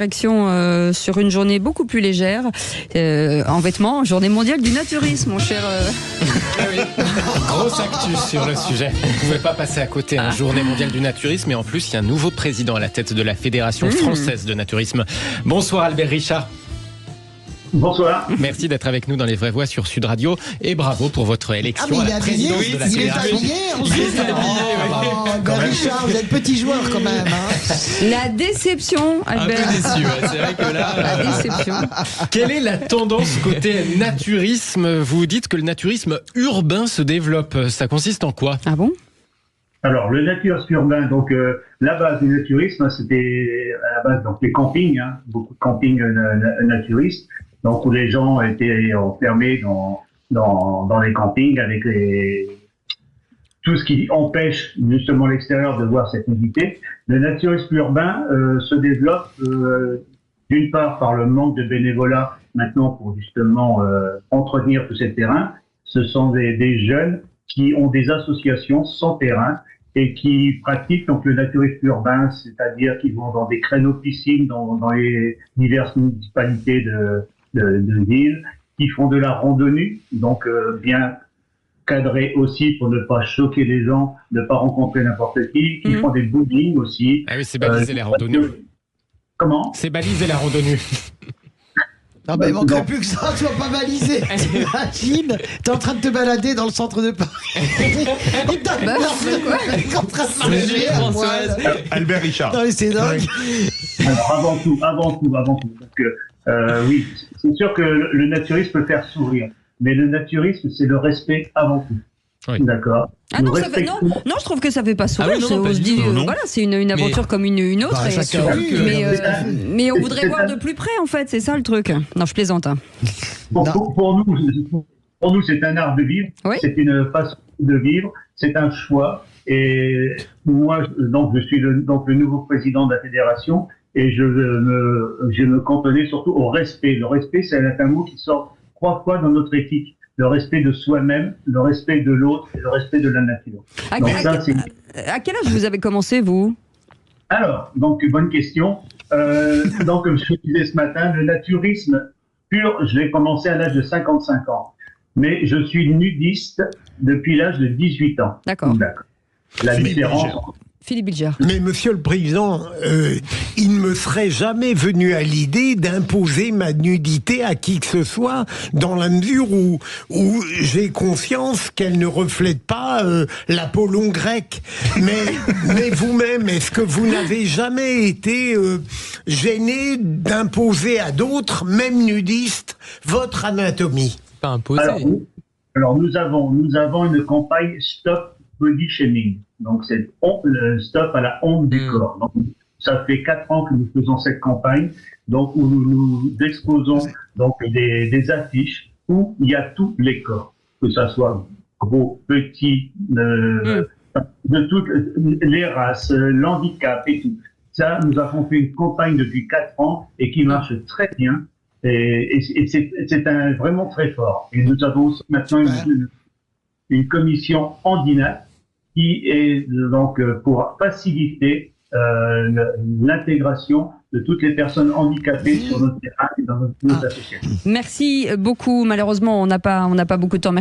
Direction sur une journée beaucoup plus légère, en vêtements, journée mondiale du naturisme, mon cher. Ah oui. Grosse actu sur le sujet. Vous ne pouvez pas passer à côté. Journée mondiale du naturisme, et en plus, il y a un nouveau président à la tête de la Fédération française de naturisme. Bonsoir Albert Richard. Bonsoir. Merci d'être avec nous dans Les Vraies Voix sur Sud Radio et bravo pour votre élection à la présidence de la Fédération. Richard, vous êtes petit joueur quand même. La déception, Albert. Un peu déçu, ouais. C'est vrai que là. La déception. Quelle est la tendance côté naturisme? Vous dites que le naturisme urbain se développe. Ça consiste en quoi? Ah bon? Alors, le naturisme urbain, donc la base du naturisme, c'était à la base donc les campings, beaucoup de campings naturistes, donc où les gens étaient enfermés dans les campings avec tout ce qui empêche justement l'extérieur de voir cette nudité. Le naturisme urbain se développe d'une part par le manque de bénévolat maintenant pour justement entretenir tous ces terrains. Ce sont des jeunes qui ont des associations sans terrain et qui pratiquent donc le naturisme urbain, c'est-à-dire qu'ils vont dans des créneaux piscines dans les diverses municipalités de ville, qui font de la randonnée, donc bien cadré aussi pour ne pas choquer les gens, ne pas rencontrer n'importe qui font des bowling aussi. Ah oui, c'est baliser la randonnée. Comment? C'est baliser la randonnée. Non, mais il manquerait plus que ça, tu vas pas baliser. T'imagines, t'es en train de te balader dans le centre de Paris. En train de marcher à poil. Albert Richard. Non, mais c'est dingue. Alors, avant tout. Parce que, oui, c'est sûr que le naturisme peut faire sourire. Mais le naturisme, c'est le respect avant tout. Oui. D'accord. Ah non, non, je trouve que ça fait pas sourire. On se dit, voilà, c'est une aventure comme une autre. Mais on voudrait voir de plus près, en fait. C'est ça le truc. Non, je plaisante. Pour nous, c'est un art de vivre. Oui. C'est une façon de vivre. C'est un choix. Et moi, donc, je suis le nouveau président de la fédération. Et je me cantonnais surtout au respect. Le respect, c'est un mot qui sort 3 fois dans notre éthique. Le respect de soi-même, le respect de l'autre et le respect de la nature. À quel âge vous avez commencé, vous? Alors, donc, bonne question. Donc, comme je disais ce matin, le naturisme pur, je l'ai commencé à l'âge de 55 ans. Mais je suis nudiste depuis l'âge de 18 ans. D'accord. La différence... Philippe Bilger. Mais Monsieur le Président, il ne me serait jamais venu à l'idée d'imposer ma nudité à qui que ce soit, dans la mesure où j'ai conscience qu'elle ne reflète pas l'Apollon grec. Mais vous-même, est-ce que vous n'avez jamais été gêné d'imposer à d'autres, même nudistes, votre anatomie? Pas imposé. Alors nous avons une campagne Stop Body Shaming. Donc, c'est stop à la honte du corps. Donc, ça fait 4 ans que nous faisons cette campagne, donc où nous exposons donc des affiches où il y a tous les corps, que ça soit gros, petit, de toutes les races, l'handicap et tout. Ça, nous avons fait une campagne depuis 4 ans et qui marche très bien. Et c'est vraiment très fort. Et nous avons aussi maintenant une commission handicap qui est donc pour faciliter l'intégration de toutes les personnes handicapées sur notre terrain et dans notre association. Merci beaucoup. Malheureusement, on n'a pas beaucoup de temps.